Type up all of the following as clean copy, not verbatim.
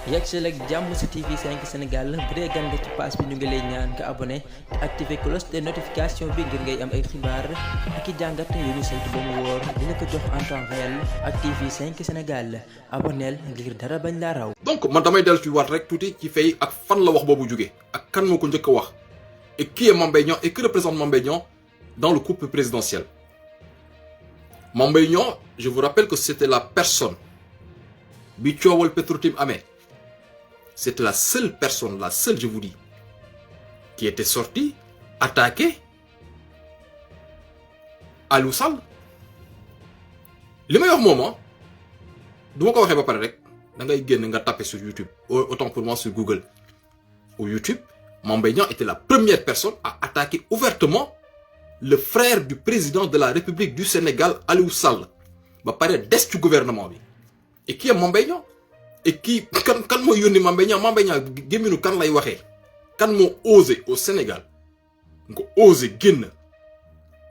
yegsi ak jàmm ci TV 5 Sénégal bu dee gan nga ci page bi ñu ngi lay ñaan nga abonné te activé cloche de notification bi ngir ngay am ay xibaar ak i jàngat yu ñu saytu ba mu wóor dina ko jox en temps réel ak TV 5 Sénégal abonneel ngir dara bañ laa raw. donc man damay dellu ci waat rek tuuti ci fay ak fan la wax boobu jógee ak kan moo ko njëkk a wax et qui est Mame Mbaye Niang et que représente Mame Mbaye Niang dans le couple présidentiel. Mame Mbaye Niang, je vous rappelle que c'était la personne bi coowal Petro-Tim amee. C'était la seule personne, la seule je vous dis, qui était sortie attaquer Aliou Sall. li may wax moom du ma ko waxee ba pare rek da ngay génn nga taper sur YouTube autant pour moi sur Google ou YouTube. Mame Mbaye Niang était la première personne à attaquer ouvertement le frère du président de la République du Sénégal Aliou Sall ba pare des ci gouvernement bi. Et qui est Mame Mbaye Niang et qui kan moo yónni Mame Mbaye Niang Mame Mbaye Niang gémminu kan lay waxee kan moo osé au Sénégal nga osé génn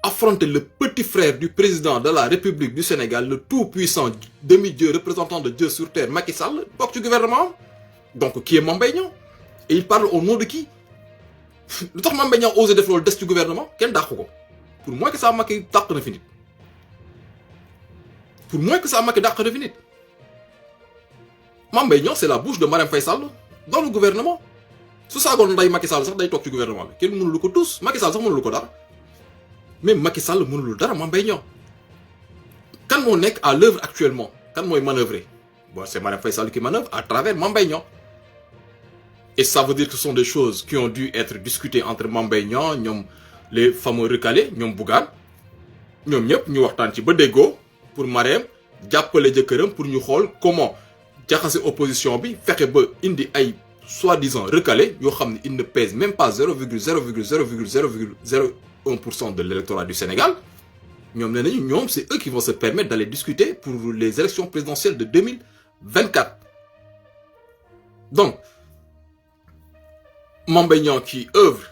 affronter le petit frère du président de la République du Sénégal, le tout-puissant demi-dieu représentant de Dieu sur terre, Macky Sall, bokk ci gouvernement. Donc qui est Mame Mbaye Niang et il parle au nom de qui? lu tax Mame Mbaye Niang osé def loolu des ci gouvernement kenn dàqu ko. Pour moi que ça Macky dàq na fi nit. Pour moi que ça Macky dàq na fi nit. Mame Mbaye Niang c'est la bouche de Marème Faye Sall dans le gouvernement. su saagoon nday Macky Sall sax day toog ci gouvernement bi kenn mënulu ko tous Macky Sall sax mënulu ko dara. Même Macky Sall mënulul dara Mame Mbaye Niang. Kan moo nekk à l'œuvre actuellement kan mooy manœuvrer bon c'est Marème Faye Sall qui manœuvre à travers Mame Mbaye Niang. Et ça veut dire que ce sont des choses qui ont dû être discutées entre Mame Mbaye Niang ñoom les fameux recalés ñoom Bougane ñoom ñëpp ñu waxtaan ci ba déggoo pour Marème jàppale jëkkëram pour ñu xool comment jaxase opposition bi fexe ba indi ay soi-disant recalés yoo xam ne il ne pèse même pas 0,0,0,0,0,01% de l'électorat du Sénégal ñoom nee nañu ñoom c'est eux qui vont se permettre d'aller discuter pour les élections présidentielles de 2024. Donc Mame Mbaye Niang qui œuvre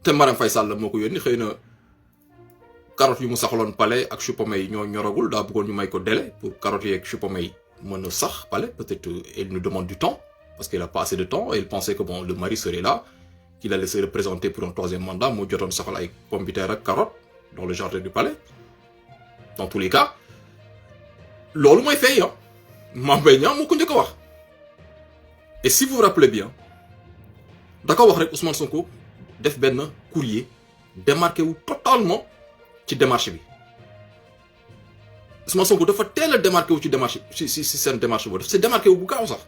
te Marème Faye Sall moo ko yónni xëy na carottes yu mu saxaloon palais ak chou-pommé yi ñoo ñoragul daa bëggoon ñu may ko délai pour carottes yi ak chou-pommé yi mën a sax palais peut-être elle nous demande du temps parce qu'elle a pas assez de temps et elle pensait que bon le mari serait là qu'il allait se représenter pour un troisième mandat moo jotoon saxal ay pomme de terre ak carottes dans le jardin du palais. Dans tous les cas loolu mooy fay Mame Mbaye Niang moo ko njëkk a wax. Et si vous vous rappelez bien da ko wax rek Ousmane Sonko def benn courrier démarqué wu totalement ci démarche bi Ousmane Sonko dafa teel a démarqué wu ci démarche ci seen démarche boobu daf see démarqué wu bu gaaw sax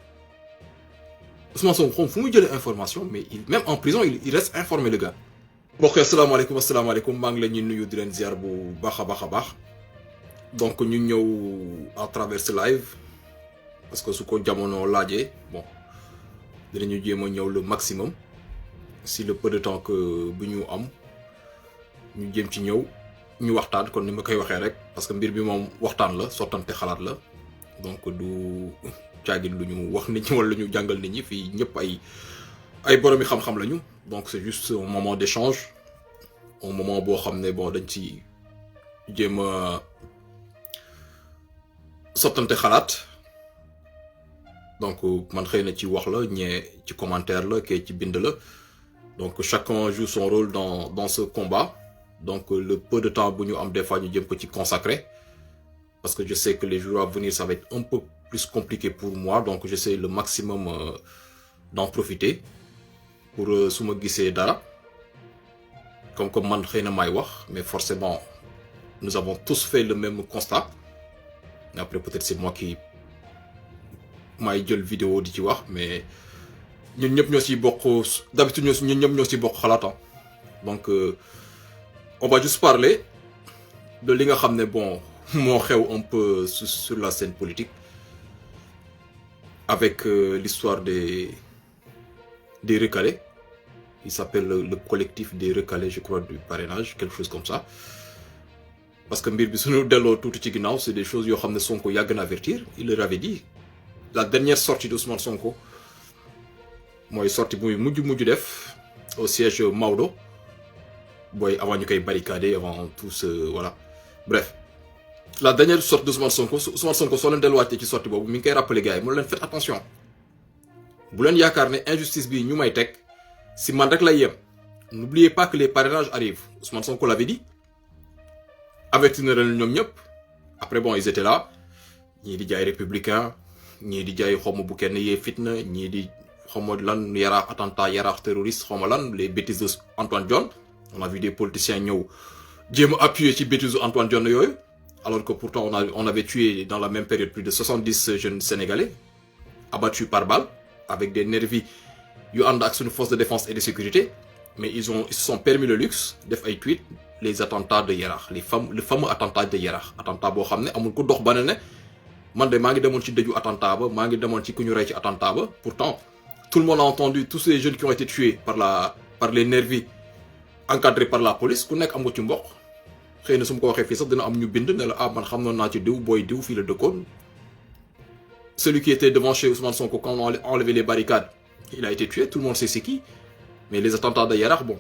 Ousmane Sonko xam fu muy jëlee information mais même en prison il reste informé le gars. mbokk yi asalaamaaleykum maa ngi leen di nuyu di leen ziar bu baax a baax donc ñu ñëw à travers ce live parce que su ko jamono laajee bon. dinañu jéem a ñëw le maximum si le peu de temps que bu ñu am ñu jéem ci ñëw ñu waxtaan kon ni ma koy waxee rek parce que mbir bi moom waxtaan la sottante xalaat la donc du caagin lu ñu wax nit ñi wala lu ñu jàngal nit ñi fii ñëpp ay boromi xam-xam lañu donc c'est juste un moment d'échange un moment boo xam ne bon dañ ci jéem a sottante xalaat. Donc man xëy na ci wax la ñee ci commentaire la kee ci bind la donc chacun joue son rôle dans ce combat donc le peu de temps bu ñu am des fois ñu jëm ko ci consacrer parce que je sais que les jours à venir ça va être un peu plus compliqué pour moi donc j'essaie le maximum d'en profiter pour su ma gisee dara comme que man xëy na may wax mais forcément nous avons tous fait le même constat et après peut-être c'est moi qui maay jël vidéo di ci wax mais ñun ñëpp ñoo ci bokk d'habitude ñun ñëpp ñoo ci bokk xalaat donc on va juste parler de li nga xam ne bon moo xew un peu sur la scène politique avec l'histoire des recalés il s'appelle le collectif des recalés je crois du parrainage quelque chose comme ça parce que mbir bi suñu delloo tuuti ci ginnaaw c'est des choses yoo xam ne Sonko yàgg na avertir il leur avait dit. La dernière sortie d'Ousmane Sonko mooy sortie bu mujj def au siège Maodo booy avant ñu koy barricader avant tout ce voilà bref la dernière sortie de Ousmane Sonko soo leen delluwaatee ci sortie boobu mi ngi koy rappeler gars yi mu leen faites attention bu leen yaakaar ne injustice bi ñu may teg si man rek lay yem. N'oubliez pas que les parrainages arrivent. Ousmane Sonko l'avait dit. Avertir na leen ñoom ñëpp. Après bon ils étaient là ñii di jaay républicain ñii di jaay xawma bu kenn yee fitna ñii di xawma lan yaraax attentat yaraax terroriste xawma lan les bêtises de Antoine Diome. On a vu des politiciens ñëw jéem a appuyer ci bêtises de Antoine Diome yooyu. Alors que pourtant on avait tué dans la même période plus de 70 jeunes sénégalais abattus par balle avec des nervis yu ànd ak suñu force de défense et de sécurité. Mais ils se sont permis le luxe def ay tweet les attentats de Yaraax le fameux attentat de Yaraax attentat boo xam ne amul ko dox ba ne man de maa ngi demoon ci dëju attentat ba maa ngi demoon ci ku ñu rey ci attentat ba. Pourtant tout le monde a entendu tous ces jeunes qui ont été tués par les nervis encadrés par la police ku nekk am nga ci mbokk xëy na su ma ko waxee fii sax dina am ñu bind ne la man xam naa ci diw booy diw fii la dëkkoon. Celui qui était devant chez Ousmane Sonko quand on a enlevé les barricades il a été tué, tout le monde sait c'est qui. Mais les attentats de Yaraax, bon,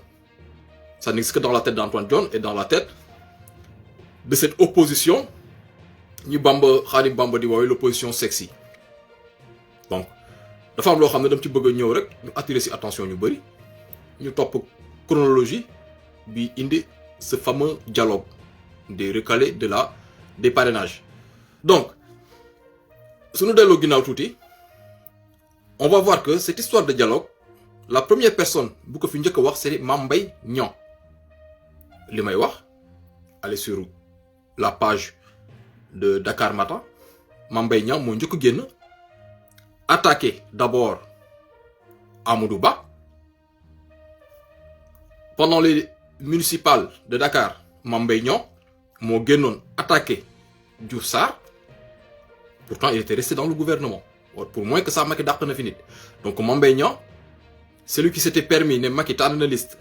ça n'existe que dans la tête d'Antoine Diome et dans la tête de cette opposition, Khadim Bamba di woowee l'opposition sexy. Donc, dafa am loo xam ne dama ci bëgg a ñëw rek ñu attirer ci attention ñu bëri ñu topp chronologie bi indi ce fameux dialogue des recalés des parrainages. Donc, suñu delloo ginnaaw tuuti, on va voir que cette histoire de dialogue. La première personne bu ko fi njëkk a wax c'est Mame Mbaye Niang li may wax allez sur la page de Dakar Matin Mame Mbaye Niang moo njëkk a génn attaqué d'abord Amadou Ba pendant les municipales de Dakar Mame Mbaye Niang moo génnoon attaqué Diouf Sarr pourtant il était resté dans le gouvernement pour moins que ça Macky dàq na fi nit donc Mame Mbaye Niang celui qui s'était permis ne Macky tànn na liste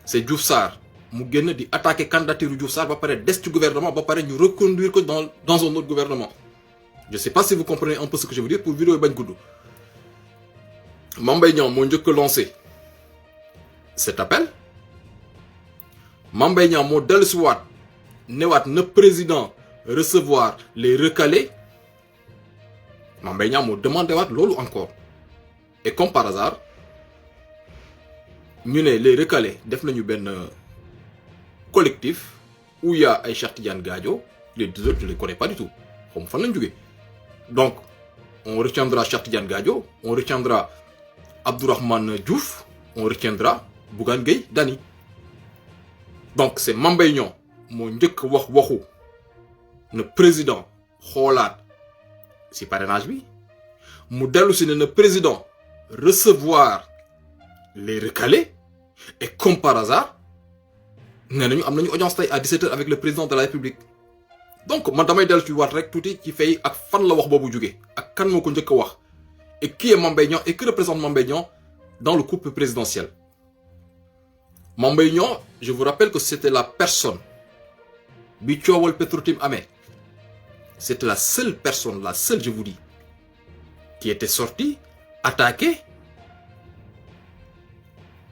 c'est Diouf Sarr mu génn di attaquer candidature Diouf Sarr ba pare des ci gouvernement ba pare ñu reconduire ko dans un autre gouvernement. Je sais pas si vous comprenez un peu ce que je veux dire pour vidéo bañ gudd. Mame Mbaye Niang moo njëkk a lancé cet appel Mame Mbaye Niang moo dellusiwaat newaat na président recevoir les recalés Mame Mbaye Niang moo demandé waat loolu encore et comme par hasard. ñu ne les recalés def nañu benn collectif où il y a ay Cheikh Tidiane Gadio les deux autres je les connais pas du tout xam fan lañ jógee donc on retiendra Cheikh Tidiane Gadio on retiendra Abdourahmane Diouf on retiendra Bougane Gueye Dany donc c'est Mame Mbaye Niang moo njëkk wax waxu na président xoolaat ci parrainage bi mu dellu si ne na président recevoir les recalés et comme par hasard nee nañu am nañu audience tey à 17h avec le président de la République donc man damay dellu ci waat rek tuuti ci fay ak fan la wax boobu jógee ak kan moo ko njëkk a wax et qui est Mame Mbaye Niang et que représente Mame Mbaye Niang dans le couple présidentiel. Mame Mbaye Niang je vous rappelle que c'était la personne bi coowal Petro-Tim amee c'était la seule personne la seule je vous dis qui était sortie attaquée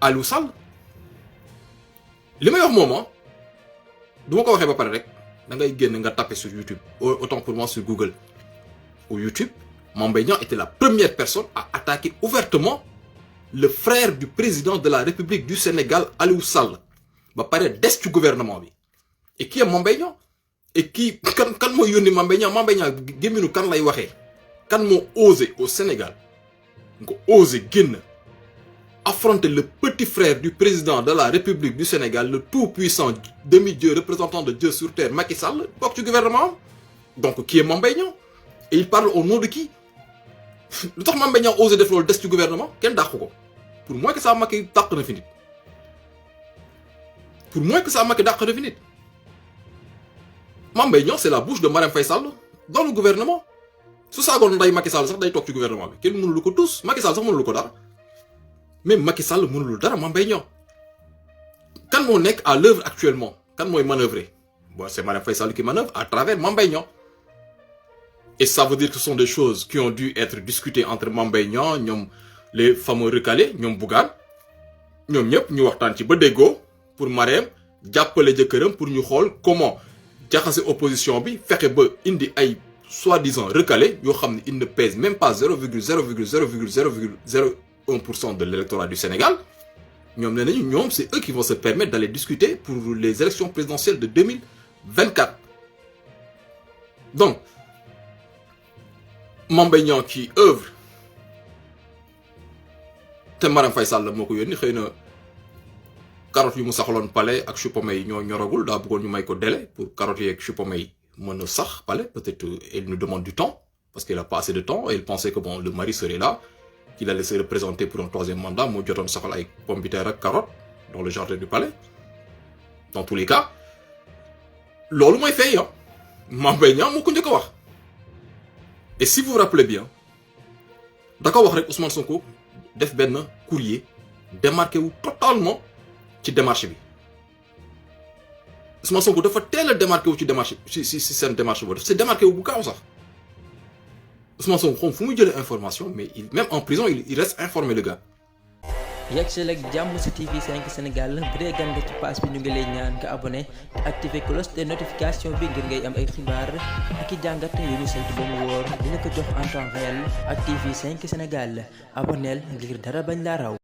Aliou Sall li may wax moom du ma ko waxee ba pare rek da ngay génn nga taper sur YouTube autant pour moi sur Google ou YouTube Mame Mbaye Niang était la première personne à attaquer ouvertement le frère du président de la République du Sénégal Aliou Sall ba pare des ci gouvernement bi et qui est Mame Mbaye Niang et qui kan moo yónni Mame Mbaye Niang Mame Mbaye Niang gémminu kan lay waxee kan moo osé au Sénégal nga osé génn affronter le petit frère du président de la République du Sénégal, le tout-puissant demi-dieu représentant de Dieu sur terre, Macky Sall, bokk ci gouvernement. Donc, qui est Mame Mbaye Niang? Et il parle au nom de qui? Lu tax Mame Mbaye Niang osé def loolu des ci gouvernement kenn dàq ko. Pour moi que ça Macky dàq na fi nit. Pour moi que ça Macky dàq na fi nit. Mame Mbaye Niang c'est la bouche de Marème Faye Sall dans le gouvernement. Su saagoon nday Macky Sall sax day toog ci gouvernement bi kenn mënul ko tous Macky Sall sax mënul ko dara. Même Macky Sall mënulul dara Mame Mbaye Niang kan moo nekk à l'œuvre actuellement kan mooy manœuvrer bon c'est Marème Faye Sall qui manœuvre à travers Mame Mbaye Niang et ça veut dire que ce sont des choses qui ont dû être discutées entre Mame Mbaye Niang ñoom les fameux recalés ñoom Bougane ñoom ñëpp ñu waxtaan ci ba déggoo pour Marème jàppale jëkkëram pour ñu xool comment jaxase opposition bi fexe ba indi ay soi-disant recalés yoo xam ne il ne pèse même pas 0,0000001% de l'électorat du Sénégal ñoom nee nañu ñoom c'est eux qui vont se permettre d'aller discuter pour les élections présidentielles de 2024 donc Mame Mbaye Niang qui œuvre te Marème Faye Sall moo ko yónni xëy na carottes yu mu saxaloon palais ak chou-pommé yi ñoo ñoragul daa bëggoon ñu may ko délai pour carottes yi ak chou-pommé yi mën a sax palais peut-être elle nous demande du temps parce qu'elle a pas assez de temps et elle pensait que bon le mari serait là qu'il allait se représenter pour un 3e mandat moo jotoon saxal ay pomme de terre ak carottes dans le jardin du palais dans tous les cas loolu mooy fay ah Mame Mbaye Niang moo ko njëkk a wax et si vous vous rappelez bien da ko wax rek Ousmane Sonko def benn courrier démarqué wu totalement ci démarche bi Ousmane Sonko dafa teel a démarqué wu ci démarche ci seen démarche boobu daf si démarqué wu bu gaaw sax Ousmane Sonko xam fu muy jëlee information mais même en prison il reste informé le gars. yegg ak jàmm ci TV5 Sénégal bu dee gan nga ci page bi ñu ngi lay ñaan nga abonné te activer cloche de notification bi ngir ngay am ay xibaar ak i jàngat yu ñu saytu ba mu wóor dina ko jox en temps réel ak TV5 Sénégal abonneel ngir dara bañ laa raw.